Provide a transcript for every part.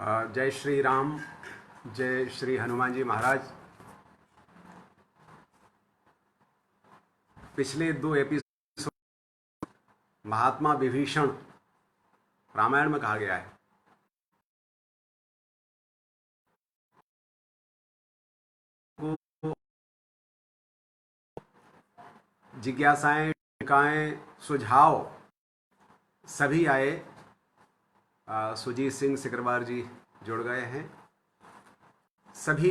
जय श्री राम, जय श्री हनुमान जी महाराज। पिछले 2 एपिसोड महात्मा विभीषण रामायण में कहा गया है। जिज्ञासाएं, टिकाएं, सुझाव सभी आए। सुजीत सिंह सिकरवार जी जुड़ गए हैं। सभी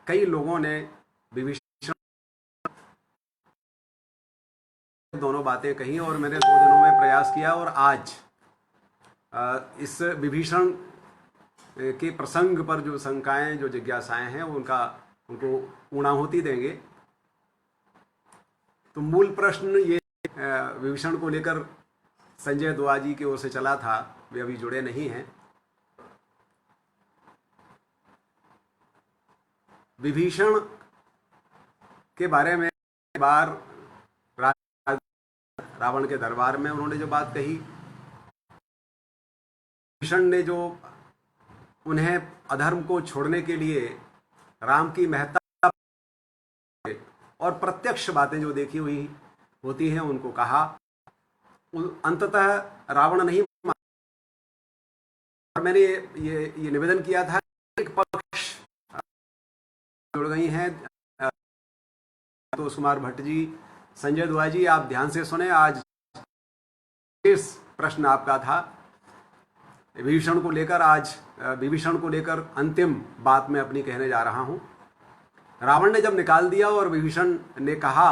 कई लोगों ने विभीषण दोनों बातें कही और मैंने 2 दिनों में प्रयास किया और आज इस विभीषण के प्रसंग पर जो शंकाएं, जो जिज्ञासाएं हैं उनको ऊणाहुति देंगे। तो मूल प्रश्न ये विभीषण को लेकर संजय दुआ जी की ओर से चला था, वे अभी जुड़े नहीं हैं। विभीषण के बारे में बार रावण के दरबार में उन्होंने जो बात कही, विभीषण ने जो उन्हें अधर्म को छोड़ने के लिए राम की महत्ता और प्रत्यक्ष बातें जो देखी हुई होती हैं उनको कहा। अंततः रावण नहीं, मैंने ये निवेदन किया था। एक पक्ष जुड़ गई हैं तो कुमार भट्ट जी, संजय दुआ जी, आप ध्यान से सुने। आज इस प्रश्न आपका था विभीषण को लेकर। आज विभीषण को लेकर अंतिम बात मैं अपनी कहने जा रहा हूं। रावण ने जब निकाल दिया और विभीषण ने कहा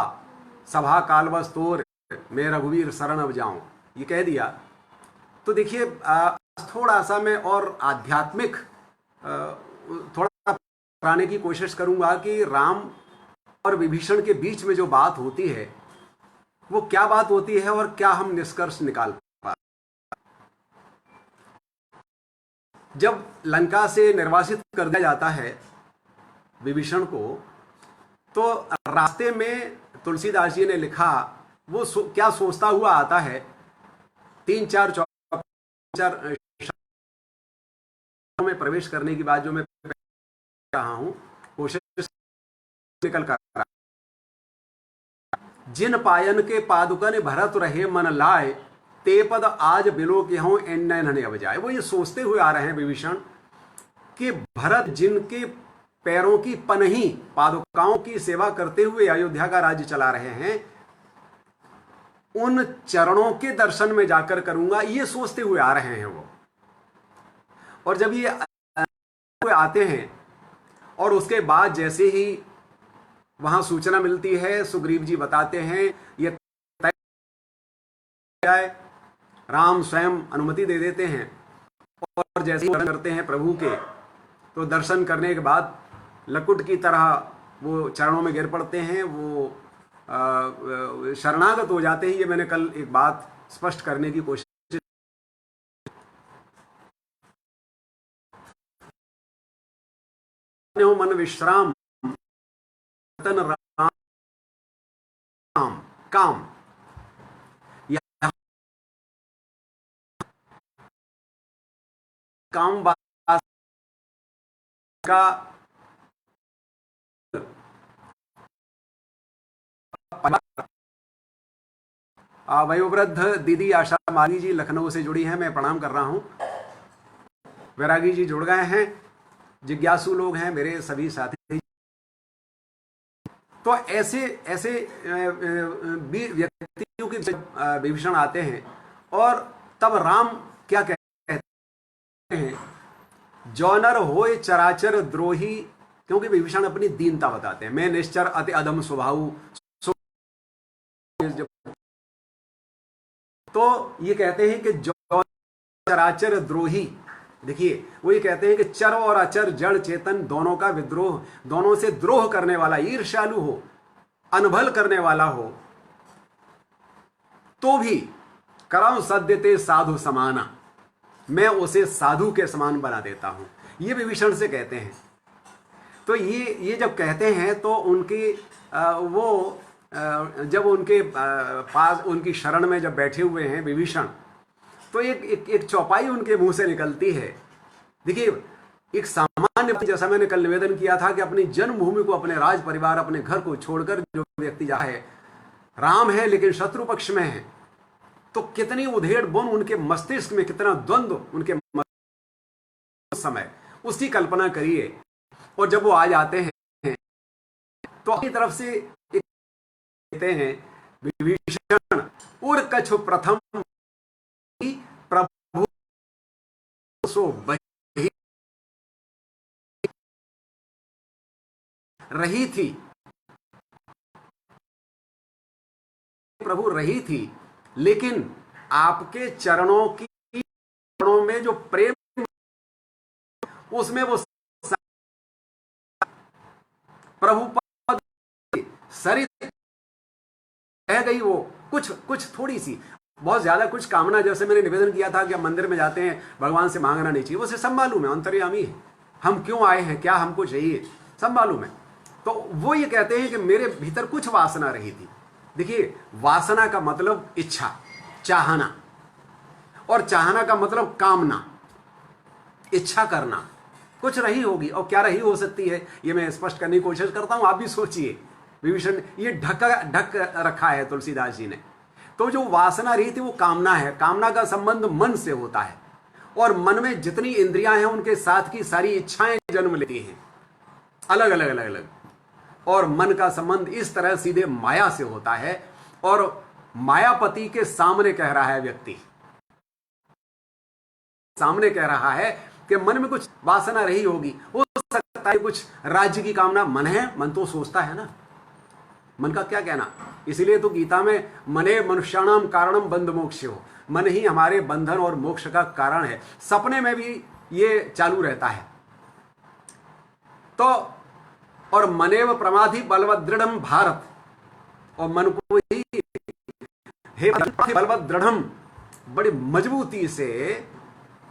सभा कालवश तोर मैं रघुवीर शरण अब जाऊं, ये कह दिया, तो देखिए थोड़ा सा मैं और आध्यात्मिक थोड़ा कराने की कोशिश करूंगा कि राम और विभीषण के बीच में जो बात होती है वो क्या बात होती है और क्या हम निष्कर्ष निकाल पा। जब लंका से निर्वासित कर दिया जाता है विभीषण को, तो रास्ते में तुलसीदास जी ने लिखा, वो क्या सोचता हुआ आता है। 3-4 में प्रवेश करने की बात जो मैं रहा हूं, कोशिश निकल कर, जिन पायन के पादुकन भरत रहे मन लाए, ते पद आज बिलो के हों एन अब जाए। वो ये सोचते हुए आ रहे हैं विभीषण कि भरत जिनके पैरों की पनही पादुकाओं की सेवा करते हुए अयोध्या का राज्य चला रहे हैं, उन चरणों के दर्शन में जाकर करूंगा, ये सोचते हुए आ रहे हैं वो। और जब ये आते हैं और उसके बाद जैसे ही वहां सूचना मिलती है, सुग्रीव जी बताते हैं ये तय जाए, राम स्वयं अनुमति दे देते हैं और जैसे ही दर्शन करते हैं प्रभु के, तो दर्शन करने के बाद लकुट की तरह वो चरणों में गिर पड़ते हैं, वो शरणागत हो जाते हैं। ये मैंने कल एक बात स्पष्ट करने की कोशिश। मन विश्राम तन राम काम, काम का वयोवृद्ध दीदी आशा माली जी लखनऊ से जुड़ी हैं, मैं प्रणाम कर रहा हूं। वैरागी जी जुड़ गए हैं, जिज्ञासु लोग हैं मेरे सभी साथी। तो ऐसे व्यक्तियों के विभीषण आते हैं और तब राम क्या कहते हैं, जौनर होए चराचर द्रोही, क्योंकि विभीषण अपनी दीनता बताते हैं। मैं निश्चर अति अधम स्वभाव, तो ये कहते हैं कि जो चराचर द्रोही, देखिए वो ये कहते हैं कि चर और अचर जड़ चेतन दोनों का विद्रोह, दोनों से द्रोह करने वाला, ईर्ष्यालु हो, अनभल करने वाला हो, तो भी करम सद्यते साधु समाना, मैं उसे साधु के समान बना देता हूं, ये विभीषण से कहते हैं। तो ये जब कहते हैं तो उनकी वो जब उनके पास, उनकी शरण में जब बैठे हुए हैं विभीषण, तो एक चौपाई उनके मुंह से निकलती है देखिए, एक सामान्य, जैसा मैंने कल निवेदन किया था कि अपनी जन्मभूमि को, अपने राज परिवार, अपने घर को छोड़कर जो व्यक्ति जा है, राम है लेकिन शत्रु पक्ष में है, तो कितनी उधेड़ बुन उनके मस्तिष्क में, कितना द्वंद्व उनके समय, उसकी कल्पना करिए। और जब वो आ जाते हैं तो अपनी तरफ से एक कहते हैं, विभीषण उर कछु प्रथम प्रभु सो बही रही थी, प्रभु रही थी, लेकिन आपके चरणों में जो प्रेम, उसमें वो प्रभु पद सरित रह गई, वो कुछ कुछ थोड़ी सी, बहुत ज्यादा कुछ कामना, जैसे मैंने निवेदन किया था कि हम मंदिर में जाते हैं, भगवान से मांगना नहीं चाहिए, उसे सब मालूम है, अंतर्यामी है, हम क्यों आए हैं, क्या हमको चाहिए, सब मालूम है। तो वो ये कहते हैं कि मेरे भीतर कुछ वासना रही थी। देखिए, वासना का मतलब इच्छा, चाहना, और चाहना का मतलब कामना, इच्छा करना, कुछ रही होगी। और क्या रही हो सकती है, ये मैं स्पष्ट करने की कोशिश करता हूं, आप भी सोचिए। विभीषण ये ढक रखा है तुलसीदास जी ने। तो जो वासना रही थी वो कामना है। कामना का संबंध मन से होता है, और मन में जितनी इंद्रियां हैं उनके साथ की सारी इच्छाएं जन्म लेती हैं, अलग अलग अलग अलग। और मन का संबंध इस तरह सीधे माया से होता है। और मायापति के सामने कह रहा है व्यक्ति, सामने कह रहा है कि मन में कुछ वासना रही होगी, हो सकता है कुछ राज्य की कामना। मन है, मन तो सोचता है ना, मन का क्या कहना। इसलिए तो गीता में मने मनुष्याणाम कारणम बंध मोक्ष हो, मन ही हमारे बंधन और मोक्ष का कारण है। सपने में भी ये चालू रहता है। तो और मनेव प्रमाधि बलवत दृढ़म भारत, और मन को ही हे बलवत दृढ़म, बड़ी मजबूती से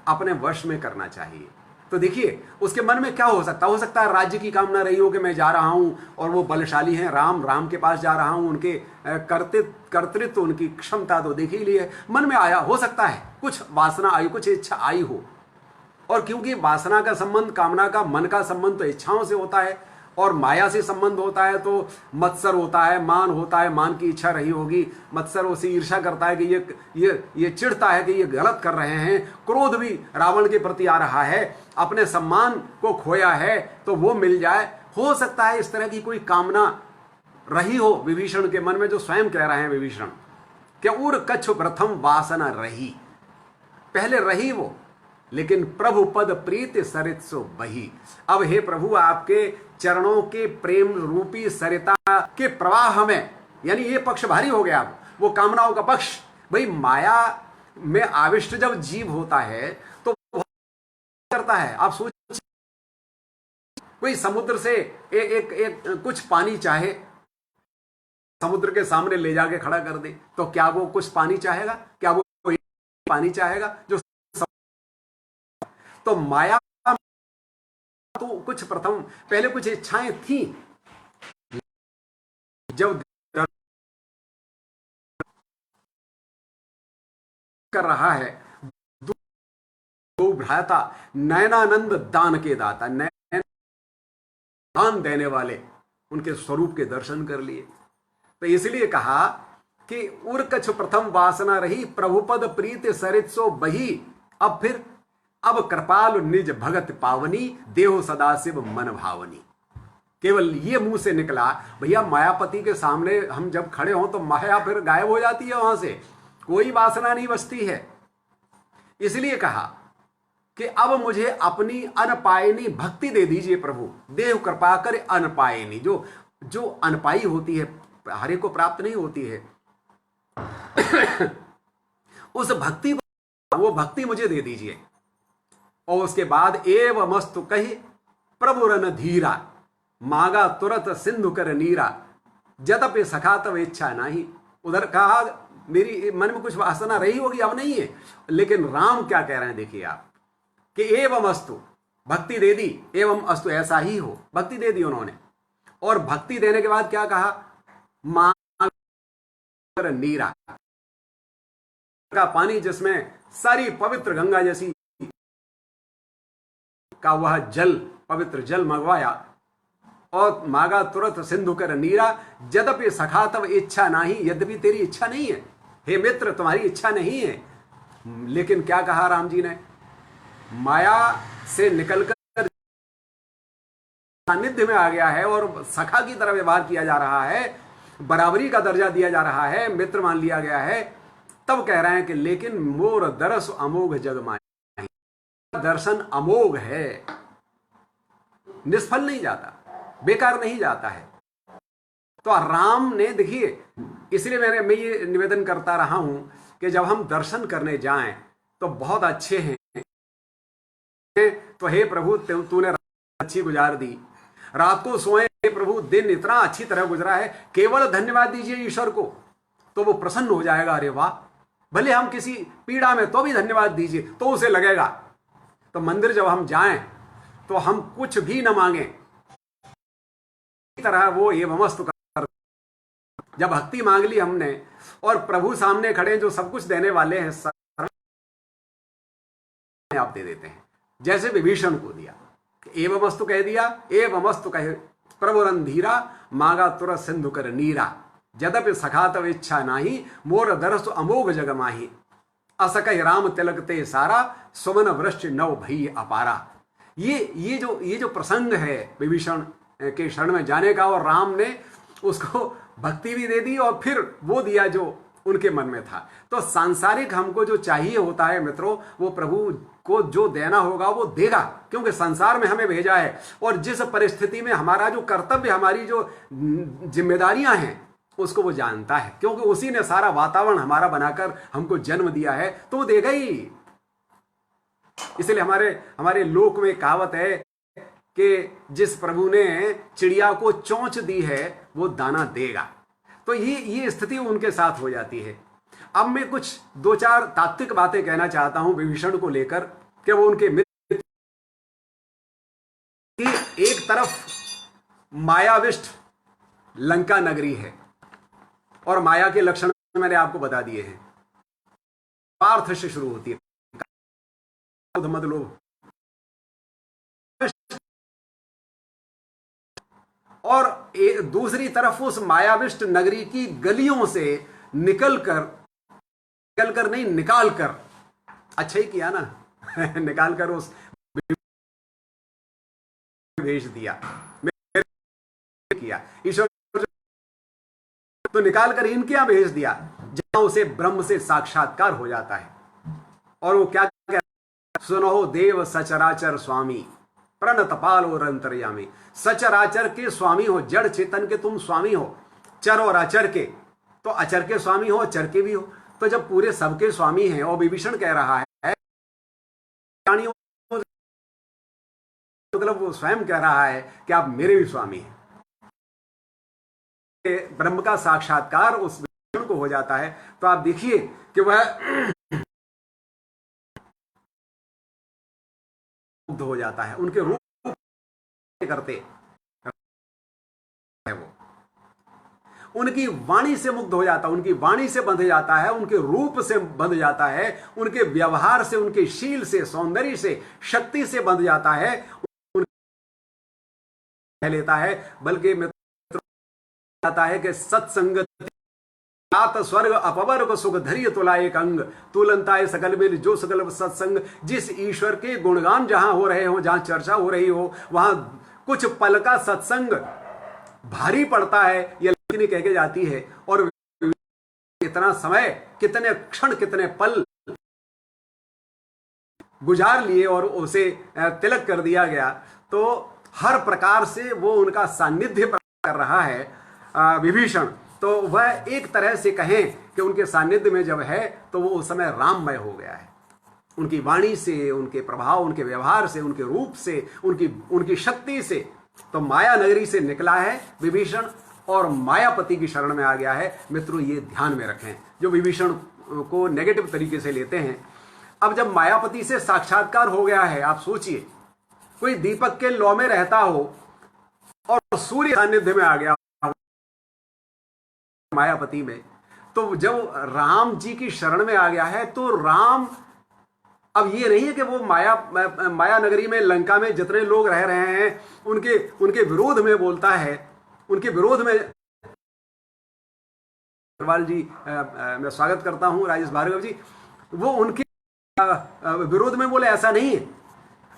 अपने वश में करना चाहिए। तो देखिए, उसके मन में क्या हो सकता है राज्य की कामना रही हो कि मैं जा रहा हूं और वो बलशाली हैं, राम के पास जा रहा हूं, उनके कर्तृत्व, उनकी क्षमता तो देख ही ली है। मन में आया, हो सकता है कुछ वासना आई, कुछ इच्छा आई हो। और क्योंकि वासना का संबंध कामना का, मन का संबंध तो इच्छाओं से होता है, और माया से संबंध होता है, तो मत्सर होता है, मान होता है, मान की इच्छा रही होगी। मत्सर उसे ईर्ष्या करता है कि ये चिढ़ता है कि ये गलत कर रहे हैं। क्रोध भी रावण के प्रति आ रहा है, अपने सम्मान को खोया है तो वो मिल जाए। हो सकता है इस तरह की कोई कामना रही हो विभीषण के मन में, जो स्वयं कह रहे हैं विभीषण कि उर कच्छ प्रथम वासना रही, पहले रही वो, लेकिन प्रभु पद प्रीत सरित सो बही। अब हे प्रभु, आपके चरणों के प्रेम रूपी सरिता के प्रवाह में, यानी ये पक्ष भारी हो गया। अब वो कामनाओं का पक्ष, भाई माया में आविष्ट जब जीव होता है तो करता है। आप सोचिए, कोई समुद्र से एक कुछ पानी चाहे, समुद्र के सामने ले जाके खड़ा कर दे, तो क्या वो कुछ पानी चाहेगा? क्या वो पानी चाहेगा? जो तो माया तो कुछ प्रथम, पहले कुछ इच्छाएं थी, जब कर रहा है दो भ्राता, नयनानंद दान के दाता, दान देने वाले, उनके स्वरूप के दर्शन कर लिए। तो इसलिए कहा कि उर्कछ प्रथम वासना रही, प्रभुपद प्रीत सरित सो बही। अब फिर, अब कृपाल निज भगत पावनी, देहो सदाशिव मन भावनी। केवल ये मुंह से निकला। भैया, मायापति के सामने हम जब खड़े हों तो माया फिर गायब हो जाती है, वहां से कोई वासना नहीं बचती है। इसलिए कहा कि अब मुझे अपनी अनपायनी भक्ति दे दीजिए प्रभु, देव कृपा कर अनपायनी। जो अनपाई होती है, हरे को प्राप्त नहीं होती है, उस भक्ति को, वो भक्ति मुझे दे दीजिए। और उसके बाद एव मस्तु कही प्रभु रन धीरा, मांगा तुरत सिंधु कर नीरा, जतपि सखा तब इच्छा नहीं। उधर कहा मेरी मन में कुछ वासना रही होगी, अब नहीं है। लेकिन राम क्या कह रहे हैं, देखिए आप, कि एवं अस्तु, भक्ति दे दी, एवं अस्तु, ऐसा ही हो, भक्ति दे दी उन्होंने। और भक्ति देने के बाद क्या कहा, मांग नीरा, का पानी जिसमें सारी पवित्र गंगा जैसी का वह जल, पवित्र जल मंगवाया और मांगा तुरंत सिंधु कर नीरा, यद्यपि सखा तब इच्छा नहीं, यद्यपि तेरी इच्छा नहीं है, हे मित्र तुम्हारी इच्छा नहीं है। लेकिन क्या कहा राम जी ने, माया से निकलकर सानिध्य में आ गया है और सखा की तरह व्यवहार किया जा रहा है, बराबरी का दर्जा दिया जा रहा है, मित्र मान लिया गया है। तब कह रहे हैं कि लेकिन मोर दरस अमोघ जग माही, दर्शन अमोघ है, निष्फल नहीं जाता, बेकार नहीं जाता है। तो राम ने, देखिए इसलिए मैं ये निवेदन करता रहा हूं कि जब हम दर्शन करने जाएं तो बहुत अच्छे हैं, तो हे प्रभु तूने रात अच्छी गुजार दी, रात को सोए, हे प्रभु दिन इतना अच्छी तरह गुजरा है, केवल धन्यवाद दीजिए ईश्वर को तो वो प्रसन्न हो जाएगा। अरे वाह, भले हम किसी पीड़ा में तो भी धन्यवाद दीजिए तो उसे लगेगा। तो मंदिर जब हम जाएं तो हम कुछ भी न मांगे, इस तरह वो एवमस्तु कर, जब भक्ति मांग ली हमने और प्रभु सामने खड़े जो सब कुछ देने वाले हैं, आप दे देते हैं। जैसे विभीषण को दिया, एवमस्तु कह दिया, एवमस्तु कहे प्रभु रंधीरा, मांगा तुरंत सिंधु कर नीरा, यद्यपि सखा तब इच्छा नाही, मोर दरस अमोघ जग माही, असकह राम तिलक ते सारा, सुमन वृष्टि नव भई अपारा। ये जो प्रसंग है विभीषण के शरण में जाने का, और राम ने उसको भक्ति भी दे दी और फिर वो दिया जो उनके मन में था। तो सांसारिक हमको जो चाहिए होता है मित्रों, वो प्रभु को जो देना होगा वो देगा, क्योंकि संसार में हमें भेजा है और जिस परिस्थिति में हमारा जो कर्तव्य, हमारी जो जिम्मेदारियां हैं उसको वो जानता है, क्योंकि उसी ने सारा वातावरण हमारा बनाकर हमको जन्म दिया है, तो वो देगा ही। इसलिए हमारे लोक में कहावत है कि जिस प्रभु ने चिड़िया को चोंच दी है वो दाना देगा। तो ये स्थिति उनके साथ हो जाती है। अब मैं कुछ दो चार तात्विक बातें कहना चाहता हूं विभीषण को लेकर, कि वो उनके मित्र की एक तरफ मायाविष्ट लंका नगरी है और माया के लक्षण मैंने आपको बता दिए हैं। स्वार्थ से शुरू होती है, मद लोभ, और दूसरी तरफ उस मायाविष्ट नगरी की गलियों से निकलकर निकालकर, अच्छा ही किया ना निकालकर उस भेज दिया, किया ईश्वर, तो निकालकर इनके यहां भेज दिया जहां उसे ब्रह्म से साक्षात्कार हो जाता है। और वो क्या कहता, सुनो देव सचराचर स्वामी, प्रणत पालो अंतर्यामी। सचराचर के स्वामी हो, जड़ चेतन के तुम स्वामी हो, चर और अचर के, तो अचर के स्वामी हो, चर के भी हो। तो जब पूरे सबके स्वामी हैं, और विभीषण कह रहा है, मतलब वो स्वयं कह रहा है कि आप मेरे भी स्वामी हैं, ब्रह्म का साक्षात्कार उस विभीषण को हो जाता है। तो आप देखिए कि वह मुग्ध हो जाता है, उनके रूप करते है, वो उनकी वाणी से मुग्ध हो जाता है, उनकी वाणी से बंध जाता है, उनके रूप से बंध जाता है, उनके व्यवहार से, उनके शील से, सौंदर्य से, शक्ति से बंध जाता है, लेता है। बल्कि मित्र आता है कि सत्संग स्वर्ग अपवर्ग सुख धैर्य तुला एक अंग, तुलनताए सकल बिल जो सकल सत्संग। जिस ईश्वर के गुणगान जहां हो रहे हो, जहां चर्चा हो रही हो, वहां कुछ पल का सत्संग भारी पड़ता है, यह लक्ष्मी कह के जाती है। और इतना समय, कितने क्षण, कितने पल गुजार लिए और उसे तिलक कर दिया गया। तो हर प्रकार से वो उनका सानिध्य प्राप्त कर रहा है विभीषण। तो वह एक तरह से कहें कि उनके सानिध्य में जब है तो वो उस समय राममय हो गया है, उनकी वाणी से, उनके प्रभाव, उनके व्यवहार से, उनके रूप से, उनकी शक्ति से। तो माया नगरी से निकला है विभीषण और मायापति की शरण में आ गया है। मित्रों, ये ध्यान में रखें, जो विभीषण को नेगेटिव तरीके से लेते हैं। अब जब मायापति से साक्षात्कार हो गया है, आप सोचिए कोई दीपक के लौ में रहता हो और सूर्य सानिध्य में आ गया मायापति में, तो जब राम जी की शरण में आ गया है तो राम अब ये नहीं है कि वो माया नगरी में, लंका में जितने लोग रह रहे हैं उनके उनके विरोध में बोलता है, उनके विरोध में। अग्रवाल जी, मैं स्वागत करता हूं राजेश भार्गव जी, वो उनके विरोध में बोले, ऐसा नहीं है।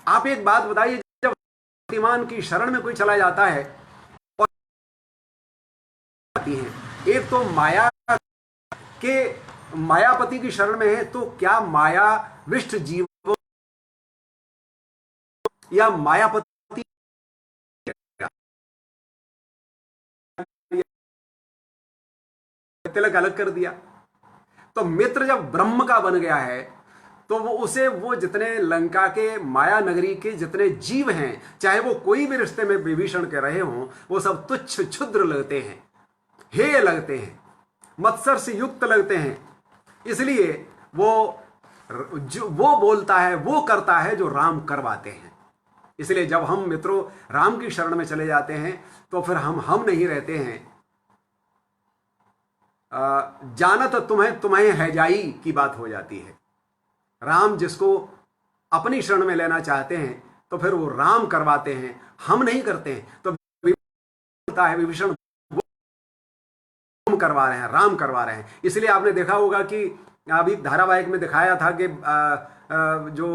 आप एक बात बताइए, जब शक्तिमान की शरण में कोई चला जाता है और आती है, एक तो माया के मायापति की शरण में है, तो क्या मायाविष्ट जीव या मायापति तिलक अलग कर दिया। तो मित्र जब ब्रह्म का बन गया है तो वो जितने लंका के माया नगरी के जितने जीव हैं, चाहे वो कोई भी रिश्ते में विभीषण के रहे हों, वो सब तुच्छ क्षुद्र लगते हैं, हेय लगते हैं, मत्सर से युक्त लगते हैं। इसलिए वो बोलता है, वो करता है जो राम करवाते हैं। इसलिए जब हम मित्रों राम की शरण में चले जाते हैं तो फिर हम नहीं रहते हैं। जानत तुम्हें है जाई की बात हो जाती है। राम जिसको अपनी शरण में लेना चाहते हैं तो फिर वो राम करवाते हैं, हम नहीं करते हैं। तो होता है विभीषण करवा रहे हैं, राम करवा रहे हैं। इसलिए आपने देखा होगा कि अभी धारावाहिक में दिखाया था कि जो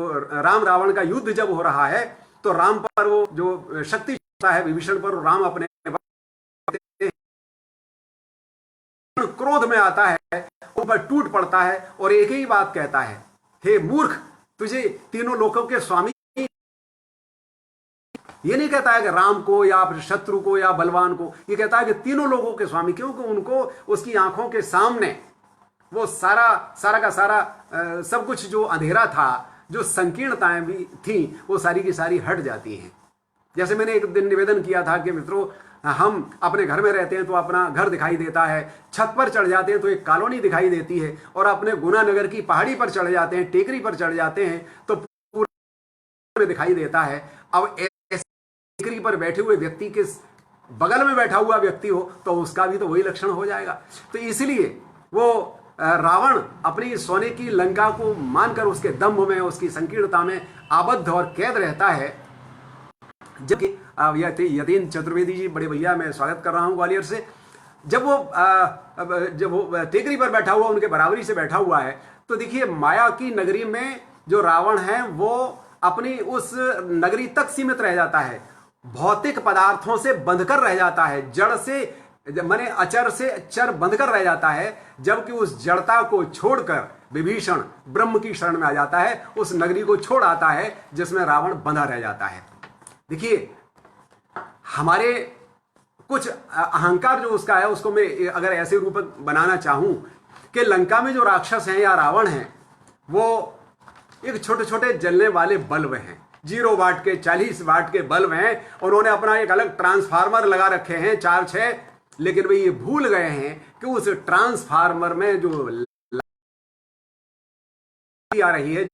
राम रावण का युद्ध जब हो रहा है तो राम पर वो जो शक्ति होता है विभीषण पर, राम अपने क्रोध में आता है, ऊपर टूट पड़ता है और एक ही बात कहता है, हे मूर्ख, तुझे तीनों लोकों के स्वामी। ये नहीं कहता है कि राम को या शत्रु को या बलवान को, ये कहता है कि तीनों लोगों के स्वामी, क्योंकि उनको उसकी आंखों के सामने वो सारा का सारा सब कुछ जो अंधेरा था, जो संकीर्णताएं भी थी, वो सारी की सारी हट जाती हैं। जैसे मैंने एक दिन निवेदन किया था कि मित्रों, हम अपने घर में रहते हैं तो अपना घर दिखाई देता है, छत पर चढ़ जाते हैं तो एक कॉलोनी दिखाई देती है, और अपने गुना नगर की पहाड़ी पर चढ़ जाते हैं, टेकरी पर चढ़ जाते हैं तो पूरा दिखाई देता है। अब टेकरी पर बैठे हुए व्यक्ति के बगल में बैठा हुआ व्यक्ति हो तो उसका भी तो वही लक्षण हो जाएगा। तो इसलिए वो रावण अपनी सोने की लंका को मानकर उसके दम्भ में, उसकी संकीर्णता में आबद्ध और कैद रहता है। जबकि यतीन चतुर्वेदी जी, बड़े भैया, मैं स्वागत कर रहा हूं ग्वालियर से, जब वो टेकरी पर बैठा हुआ, उनके बराबरी से बैठा हुआ है, तो देखिए माया की नगरी में जो रावण है वो अपनी उस नगरी तक सीमित रह जाता है, भौतिक पदार्थों से बंधकर रह जाता है, जड़ से माने अचर से चर बंधकर रह जाता है। जबकि उस जड़ता को छोड़कर विभीषण ब्रह्म की शरण में आ जाता है, उस नगरी को छोड़ आता है जिसमें रावण बंधा रह जाता है। देखिए, हमारे कुछ अहंकार जो उसका है, उसको मैं अगर ऐसे रूप बनाना चाहूं कि लंका में जो राक्षस हैं या रावण हैं, वो एक छोटे छोटे जलने वाले बल्ब हैं, 0 वाट के, 40 वाट के बल्ब हैं। उन्होंने अपना एक अलग ट्रांसफार्मर लगा रखे हैं, 4-6, लेकिन वे ये भूल गए हैं कि उस ट्रांसफार्मर में जो आ रही है,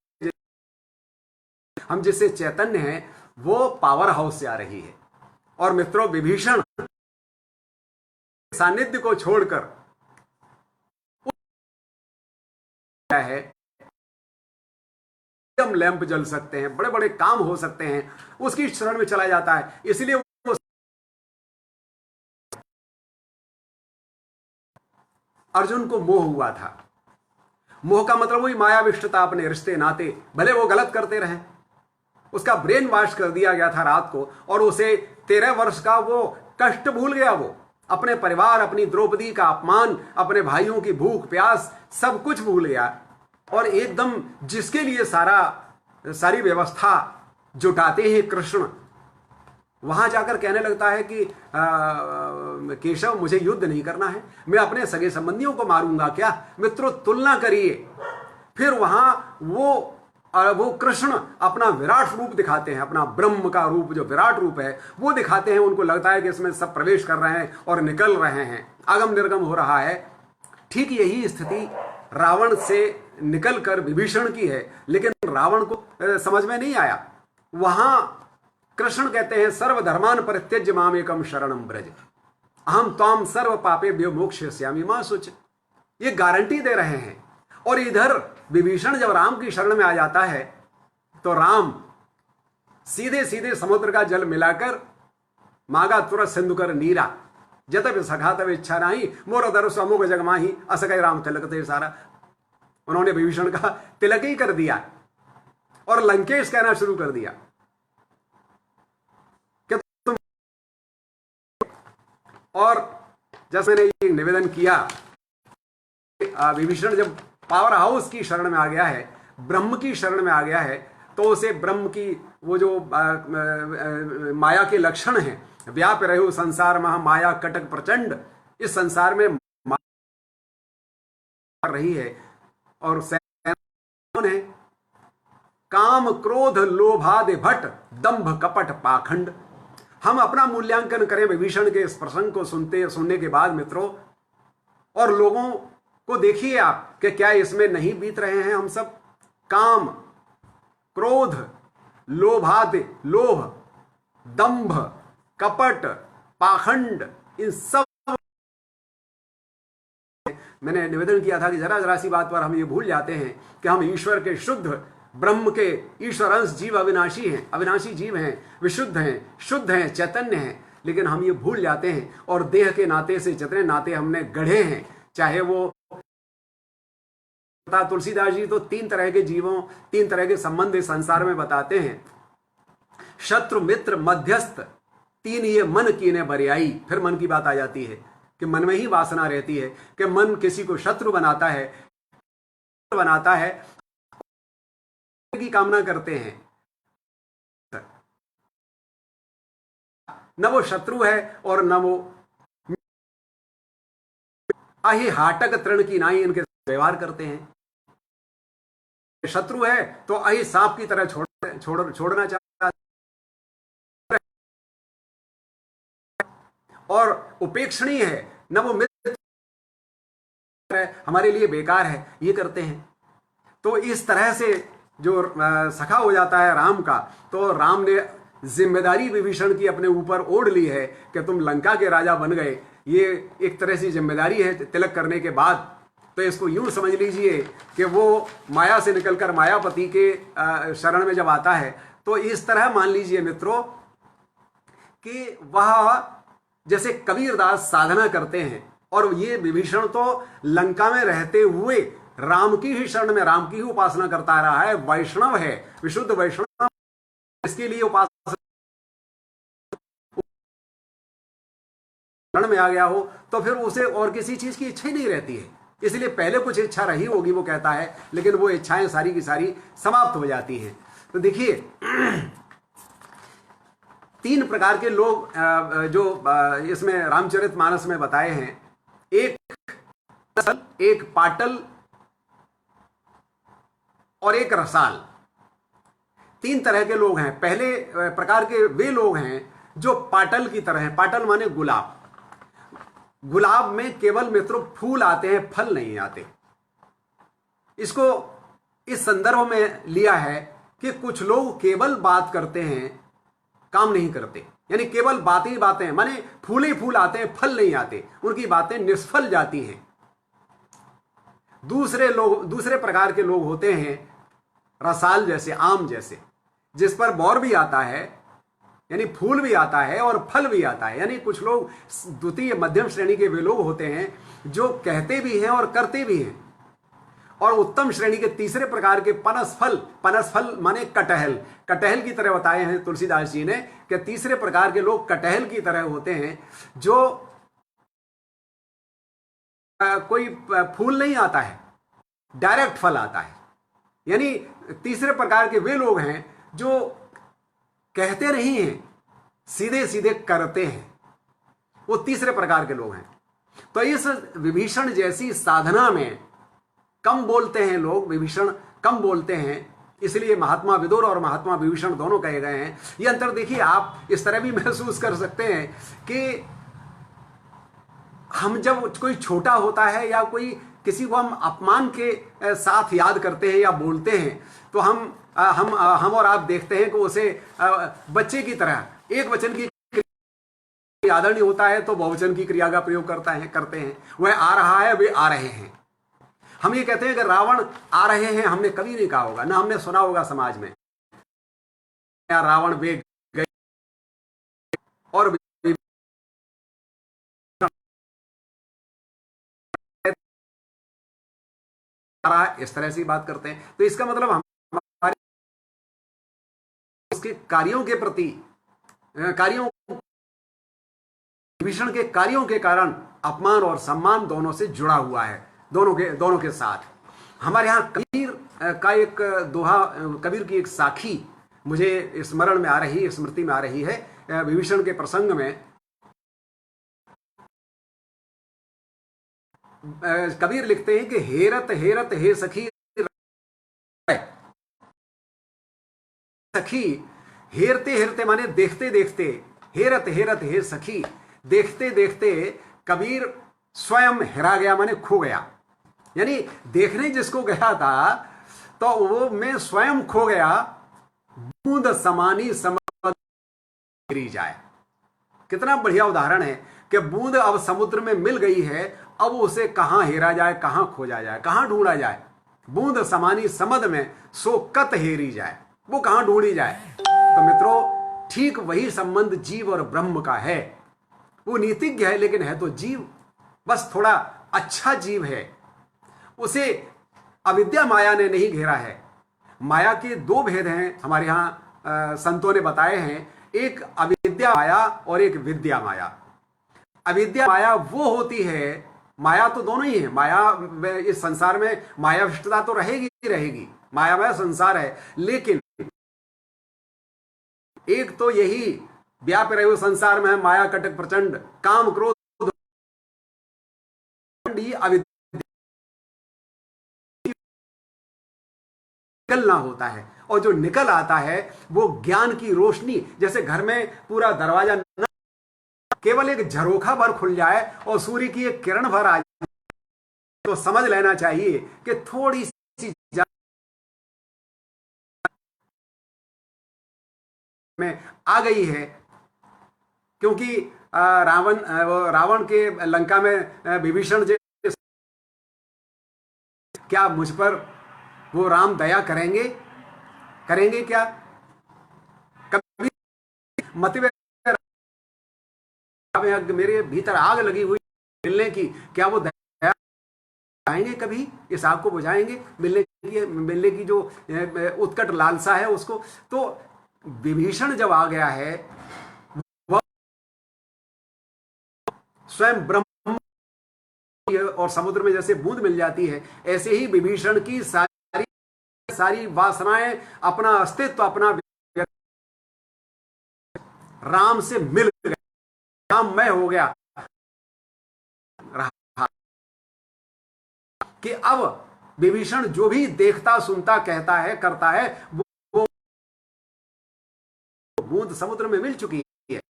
हम जिससे चैतन्य हैं, वो पावर हाउस से आ रही है। और मित्रों, विभीषण सानिध्य को छोड़कर है, लैंप जल सकते हैं, बड़े बड़े काम हो सकते हैं, उसकी शरण में चला जाता है। इसलिए वो अर्जुन को मोह हुआ था। मोह का मतलब वही मायाविष्टता, अपने रिश्ते नाते, भले वो गलत करते रहे, उसका ब्रेन वॉश कर दिया गया था रात को, और उसे 13 वर्ष का वो कष्ट भूल गया। वो अपने परिवार, अपनी द्रौपदी का अपमान, अपने भाइयों की भूख प्यास, सब कुछ भूल गया, और एकदम जिसके लिए सारी व्यवस्था जुटाते हैं कृष्ण, वहां जाकर कहने लगता है कि केशव, मुझे युद्ध नहीं करना है, मैं अपने सगे संबंधियों को मारूंगा क्या। मित्रों, तुलना करिए। फिर वहां वो कृष्ण अपना विराट रूप दिखाते हैं, अपना ब्रह्म का रूप जो विराट रूप है वो दिखाते हैं। उनको लगता है कि इसमें सब प्रवेश कर रहे हैं और निकल रहे हैं, आगम निर्गम हो रहा है। ठीक यही स्थिति रावण से निकलकर विभीषण की है, लेकिन रावण को समझ में नहीं आया। वहां कृष्ण कहते हैं, सर्वधर्मान परित्यज्य माम एकम शरणम ब्रज, अहम त्वाम सर्व पापेभ्यो मोक्षयिष्यामि मा शुच। ये गारंटी दे रहे हैं। और इधर विभीषण जब राम की शरण में आ जाता है तो राम सीधे सीधे समुद्र का जल मिलाकर मागा तुरत सिंधु कर नीरा जतब सखा तब इच्छा नाही मोर दरस अमोघ जगमाही असगय राम तिलक ते सारा। उन्होंने विभीषण का तिलक ही कर दिया और लंकेश कहना शुरू कर दिया कि तुम। और जैसे मैंने ये निवेदन किया, विभीषण जब पावर हाउस की शरण में आ गया है, ब्रह्म की शरण में आ गया है, तो उसे ब्रह्म की वो जो माया के लक्षण हैं, व्याप रहे संसार महा माया कटक प्रचंड, इस संसार में रही है और कौन है? काम क्रोध लोभादि भट दंभ कपट पाखंड। हम अपना मूल्यांकन करें विभीषण के इस प्रसंग को सुनने के बाद मित्रों, और लोगों को देखिए आप कि क्या इसमें नहीं बीत रहे हैं हम सब। काम क्रोध लोभादि लोभ दंभ कपट पाखंड, इन सब मैंने निवेदन किया था कि जरा सी बात पर हम ये भूल जाते हैं कि हम ईश्वर के शुद्ध ब्रह्म के ईश्वर अंश जीव अविनाशी हैं, अविनाशी जीव हैं, विशुद्ध हैं, शुद्ध हैं, चैतन्य हैं, लेकिन हम ये भूल जाते हैं। और देह के नाते से जितने नाते हमने गढ़े हैं, चाहे वो तुलसीदास जी तो 3 तरह के जीवों 3 तरह के संबंध इस संसार में बताते हैं, शत्रु मित्र मध्यस्थ 3 ये मन कीने बरियाई। फिर मन की बात आ जाती है कि मन में ही वासना रहती है कि मन किसी को शत्रु बनाता है की कामना करते हैं, न वो शत्रु है और न वो आही हाटक तृण की नाई इनके व्यवहार करते हैं। शत्रु है तो आही सांप की तरह छोड़ना चाहता है, और उपेक्षणीय है, न वो मित्र है, हमारे लिए बेकार है, ये करते हैं। तो इस तरह से जो सखा हो जाता है राम का, तो राम ने जिम्मेदारी विभीषण की अपने ऊपर ओढ़ ली है कि तुम लंका के राजा बन गए। ये एक तरह से जिम्मेदारी है तिलक करने के बाद। तो इसको यूं समझ लीजिए कि वो माया से निकलकर मायापति के शरण में जब आता है, तो इस तरह मान लीजिए मित्रों कि वह जैसे कबीरदास साधना करते हैं, और ये विभीषण तो लंका में रहते हुए राम की ही शरण में राम की ही उपासना करता रहा है, वैष्णव है, विशुद्ध वैष्णव। इसके लिए उपासना शरण में आ गया हो तो फिर उसे और किसी चीज की इच्छा ही नहीं रहती है। इसलिए पहले कुछ इच्छा रही होगी वो कहता है, लेकिन वो इच्छाएं सारी की सारी समाप्त हो जाती हैं। तो देखिए 3 प्रकार के लोग जो इसमें रामचरितमानस में बताए हैं, एक पाटल और एक रसाल। 3 तरह के लोग हैं। पहले प्रकार के वे लोग हैं जो पाटल की तरह हैं। पाटल माने गुलाब। गुलाब में केवल मित्रों फूल आते हैं, फल नहीं आते। इसको इस संदर्भ में लिया है कि कुछ लोग केवल बात करते हैं, काम नहीं करते, यानी केवल बातें ही बातें, माने फूल ही फूल आते हैं, फल नहीं आते, उनकी बातें निष्फल जाती हैं। दूसरे प्रकार के लोग होते हैं रसाल जैसे, आम जैसे, जिस पर बौर भी आता है, यानी फूल भी आता है और फल भी आता है। यानी कुछ लोग द्वितीय मध्यम श्रेणी के वे लोग होते हैं जो कहते भी हैं और करते भी हैं। और उत्तम श्रेणी के तीसरे प्रकार के पनसफल माने कटहल की तरह बताए हैं तुलसीदास जी ने कि तीसरे प्रकार के लोग कटहल की तरह होते हैं, जो कोई फूल नहीं आता है, डायरेक्ट फल आता है। यानी तीसरे प्रकार के वे लोग हैं जो कहते नहीं हैं, सीधे सीधे करते हैं, वो तीसरे प्रकार के लोग हैं। तो इस विभीषण जैसी साधना में कम बोलते हैं लोग, विभीषण कम बोलते हैं, इसलिए महात्मा विदुर और महात्मा विभीषण दोनों कहे गए हैं। ये अंतर देखिए, आप इस तरह भी महसूस कर सकते हैं कि हम जब कोई छोटा होता है या कोई किसी को हम अपमान के साथ याद करते हैं या बोलते हैं, तो हम और आप देखते हैं कि उसे बच्चे की तरह एक वचन की आदरणीय होता है तो बहुवचन की क्रिया का प्रयोग करते हैं। वह आ रहा है, वे आ रहे हैं। हम ये कहते हैं कि रावण आ रहे हैं, हमने कभी नहीं कहा होगा, ना हमने सुना होगा समाज में रावण वेग गए और इस तरह से बात करते हैं। तो इसका मतलब हमारे उसके कार्यों के प्रति, कार्यों, विभीषण के कार्यों के कारण अपमान और सम्मान दोनों से जुड़ा हुआ है, दोनों के साथ। हमारे यहां कबीर का एक दोहा, कबीर की एक साखी मुझे स्मरण में आ रही, स्मृति में आ रही है। विभीषण के प्रसंग में कबीर लिखते हैं कि हेरत हेरत हे सखी, सखी हेरते हेरते माने देखते देखते, हेरत हेरत हे सखी, देखते देखते कबीर स्वयं हेरा गया, माने खो गया। यानी देखने जिसको गया था तो वो मैं स्वयं खो गया, बूंद समानी समझ गिरी जाए। कितना बढ़िया उदाहरण है कि बूंद अब समुद्र में मिल गई है, अब उसे कहां हेरा जाए, कहां खोजा जाए, कहां ढूंढा जाए। बूंद समानी समझ में सो कत हेरी जाए, वो कहां ढूंढी जाए। तो मित्रों, ठीक वही संबंध जीव और ब्रह्म का है। वो नीतिज्ञ है लेकिन है तो जीव, बस थोड़ा अच्छा जीव है। उसे अविद्या माया ने नहीं घेरा है। माया के दो भेद हैं, हमारे यहां संतों ने बताए हैं, एक अविद्या माया और एक विद्या माया। अविद्या माया वो होती है, माया तो दोनों ही है, माया इस संसार में मायाविष्टता तो रहेगी ही रहेगी, मायामय संसार है। लेकिन एक तो यही व्याप रहे हुए संसार में है, माया कटक प्रचंड, काम क्रोध निकलना होता है, और जो निकल आता है वो ज्ञान की रोशनी, जैसे घर में पूरा दरवाजा न केवल एक झरोखा भर खुल जाए और सूर्य की एक किरण भर आ जाए तो समझ लेना चाहिए कि थोड़ी सी में आ गई है। क्योंकि रावण के लंका में विभीषण जी, क्या मुझ पर वो राम दया करेंगे, करेंगे क्या? कभी मत मेरे भीतर आग लगी हुई मिलने की, क्या वो दया आएंगे कभी, इस आग को बुझाएंगे? मिलने की जो उत्कट लालसा है उसको। तो विभीषण जब आ गया है, वह स्वयं ब्रह्म, और समुद्र में जैसे बूंद मिल जाती है, ऐसे ही विभीषण की सारी वासनाएं, अपना अस्तित्व, अपना राम से मिल गया, राममय हो गया कि अब विभीषण जो भी देखता, सुनता, कहता है, करता है, वो बूंद समुद्र में मिल चुकी है,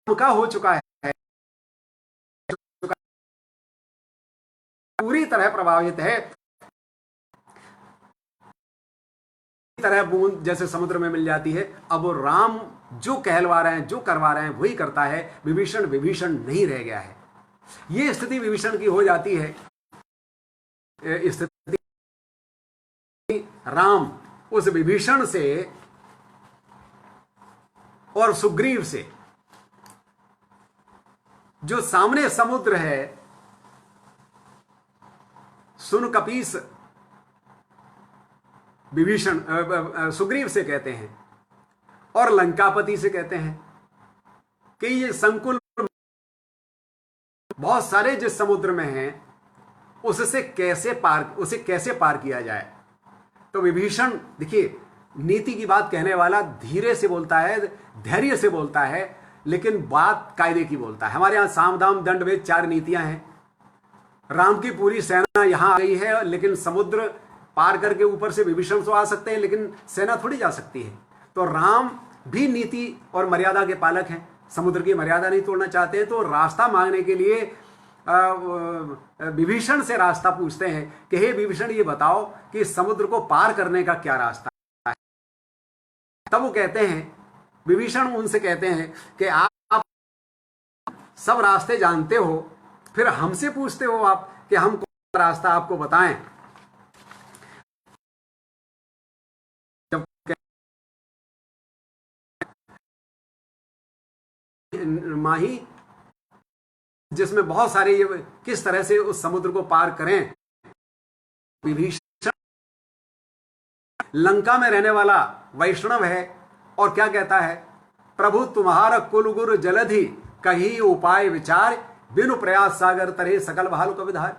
उनका हो चुका है, पूरी तरह प्रभावित है। तरह बूंद जैसे समुद्र में मिल जाती है, अब राम जो कहलवा रहे हैं, जो करवा रहे हैं, वही करता है। विभीषण विभीषण नहीं रह गया है। यह स्थिति विभीषण की हो जाती है। स्थिति राम उस विभीषण से और सुग्रीव से, जो सामने समुद्र है, सुन कपीस विभीषण सुग्रीव से कहते हैं, और लंकापति से कहते हैं कि ये संकुल बहुत सारे जिस समुद्र में हैं, उसे कैसे पार किया जाए। तो विभीषण, देखिए, नीति की बात कहने वाला धीरे से बोलता है, धैर्य से बोलता है, लेकिन बात कायदे की बोलता है। हमारे यहां साम दाम दंड भेद 4 नीतियां हैं। राम की पूरी सेना यहां आ गई है, लेकिन समुद्र पार करके ऊपर से विभीषण तो आ सकते हैं, लेकिन सेना थोड़ी जा सकती है। तो राम भी नीति और मर्यादा के पालक हैं, समुद्र की मर्यादा नहीं तोड़ना चाहते हैं। तो रास्ता मांगने के लिए विभीषण से रास्ता पूछते हैं कि हे विभीषण, ये बताओ कि समुद्र को पार करने का क्या रास्ता है। तब वो कहते हैं, विभीषण उनसे कहते हैं कि आप सब रास्ते जानते हो, फिर हमसे पूछते हो आप कि हम कौन सा रास्ता आपको बताएं। माही जिसमें बहुत सारे ये किस तरह से उस समुद्र को पार करें। विभीषण लंका में रहने वाला वैष्णव है और क्या कहता है, प्रभु तुम्हारा कुल गुरु जलधि कही उपाय विचार बिनु प्रयास सागर तरह सकल भालु को विधार।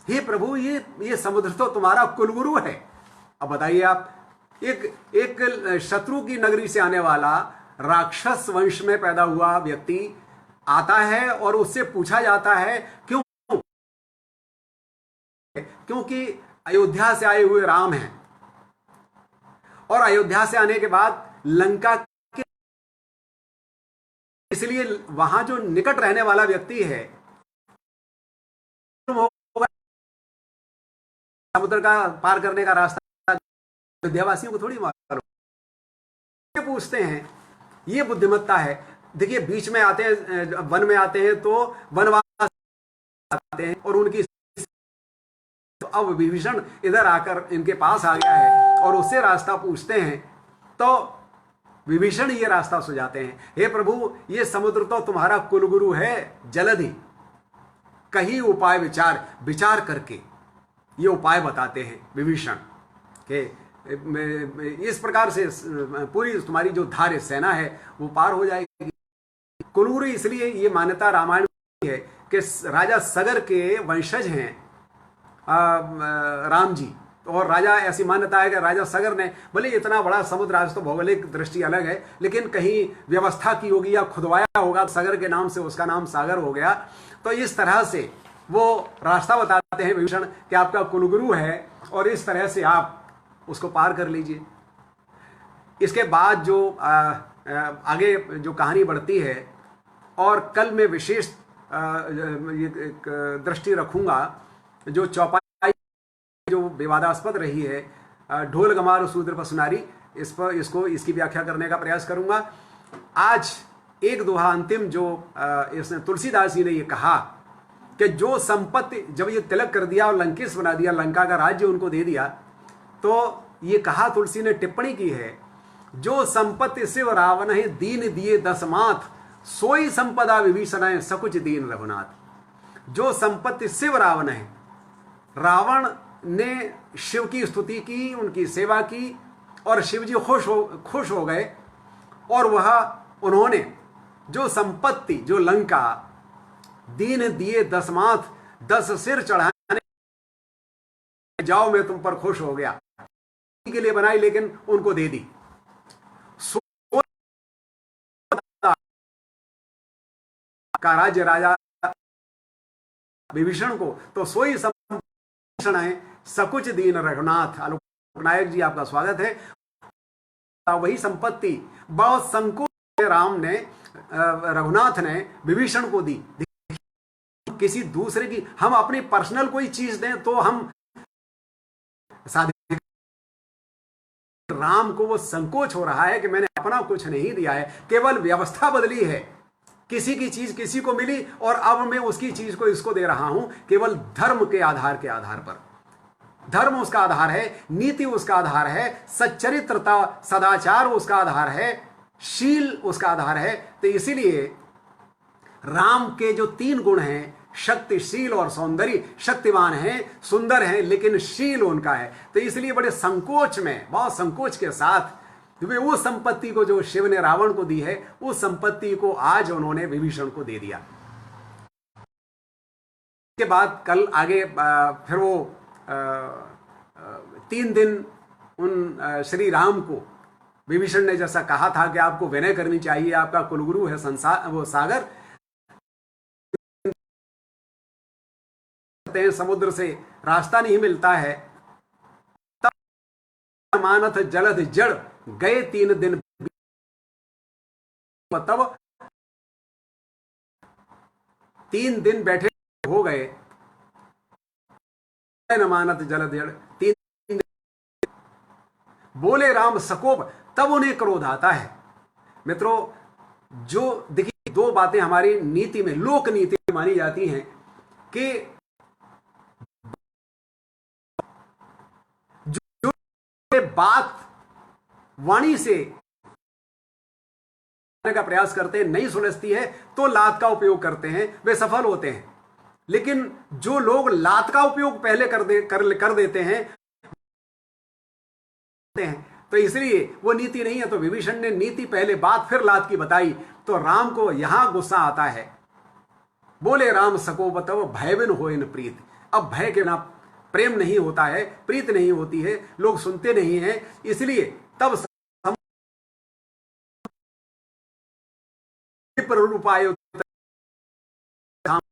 हे प्रभु ये समुद्र तो तुम्हारा कुलगुरु है। अब बताइए आप, एक शत्रु की नगरी से आने वाला राक्षस वंश में पैदा हुआ व्यक्ति आता है और उससे पूछा जाता है क्यों, क्योंकि अयोध्या से आए हुए राम हैं और अयोध्या से आने के बाद लंका के, इसलिए वहां जो निकट रहने वाला व्यक्ति है समुद्र का पार करने का रास्ता अयोध्यावासियों को थोड़ी मालूम। पूछते हैं, ये बुद्धिमत्ता है। देखिए बीच में आते हैं, वन में आते हैं तो वनवास आते हैं और उनकी, तो अब विभीषण इधर आकर इनके पास आ गया है और उससे रास्ता पूछते हैं तो विभीषण ये रास्ता सुझाते हैं, हे प्रभु ये समुद्र तो तुम्हारा कुलगुरु है जलधि कहीं उपाय विचार करके ये उपाय बताते हैं विभीषण के इस प्रकार से पूरी तुम्हारी जो धार्य सेना है वो पार हो जाएगी। कुलगुरु इसलिए ये मान्यता रामायण में है कि राजा सगर के वंशज हैं राम जी, और राजा ऐसी मान्यता है कि राजा सगर ने भले इतना बड़ा समुद्र, आज तो भौगोलिक दृष्टि अलग है, लेकिन कहीं व्यवस्था की होगी या खुदवाया होगा, सगर के नाम से उसका नाम सागर हो गया। तो इस तरह से वो रास्ता बताते हैं विभीषण कि आपका कुलगुरु है और इस तरह से आप उसको पार कर लीजिए। इसके बाद जो आगे जो कहानी बढ़ती है, और कल मैं विशेष एक दृष्टि रखूंगा जो चौपाई जो विवादास्पद रही है, ढोल गमार शूद्र पसुनारी, इसकी व्याख्या करने का प्रयास करूंगा। आज एक दोहा अंतिम जो इसने तुलसीदास जी ने ये कहा कि जो संपत्ति, जब ये तिलक कर दिया और लंकेश बना दिया, लंका का राज्य उनको दे दिया, तो ये कहा तुलसी ने टिप्पणी की है, जो संपत्ति शिव रावण है दीन दिए दस माथ सोई संपदा विभीषण है सकुच दीन रघुनाथ। जो संपत्ति शिव रावण है, रावण ने शिव की स्तुति की, उनकी सेवा की और शिव जी खुश हो गए, और वह उन्होंने जो संपत्ति, जो लंका दीन दिए दस माथ, 10 सिर चढ़ाने, जाओ मैं तुम पर खुश हो गया के लिए बनाई, लेकिन उनको दे दी। का राज्य राजा विभीषण को, तो सोई संभूषण है सकुच दीन रघुनाथ। आलोक नायक जी आपका स्वागत है। वही संपत्ति बहुत संकोच राम ने, रघुनाथ ने विभीषण को दी। किसी दूसरे की, हम अपनी पर्सनल कोई चीज दें तो हम साधे, राम को वो संकोच हो रहा है कि मैंने अपना कुछ नहीं दिया है, केवल व्यवस्था बदली है। किसी की चीज किसी को मिली और अब मैं उसकी चीज को इसको दे रहा हूं, केवल धर्म के आधार पर। धर्म उसका आधार है, नीति उसका आधार है, सच्चरित्रता सदाचार उसका आधार है, शील उसका आधार है। तो इसीलिए राम के जो 3 गुण हैं, शक्तिशील और सौंदर्य, शक्तिवान है, सुंदर है, लेकिन शील उनका है। तो इसलिए बड़े संकोच में, बहुत संकोच के साथ वे उस संपत्ति को जो शिव ने रावण को दी है, उस संपत्ति को आज उन्होंने विभीषण को दे दिया। के बाद कल आगे फिर वो 3 दिन उन श्री राम को विभीषण ने जैसा कहा था कि आपको विनय करनी चाहिए, आपका कुलगुरु है संसार, वो सागर, समुद्र से रास्ता नहीं मिलता है, तब मानथ जलध जड़ गए 3 दिन, तब 3 दिन बैठे हो गए, न मानत जलध जड़ 3 दिन बोले राम सकोप, तब उन्हें क्रोध आता है। मित्रों, जो देखिए 2 बातें हमारी नीति में, लोक नीति मानी जाती हैं कि बात वाणी से का प्रयास करते हैं, नहीं सुलझती है तो लात का उपयोग करते हैं, वे सफल होते हैं। लेकिन जो लोग लात का उपयोग पहले कर देते हैं, तो इसलिए वो नीति नहीं है। तो विभीषण ने नीति पहले बात फिर लात की बताई, तो राम को यहां गुस्सा आता है। बोले राम सको बतव भय बिन होए न प्रीत। अब भय के बिना प्रेम नहीं होता है, प्रीत नहीं होती है, लोग सुनते नहीं हैं। इसलिए तब रूपाय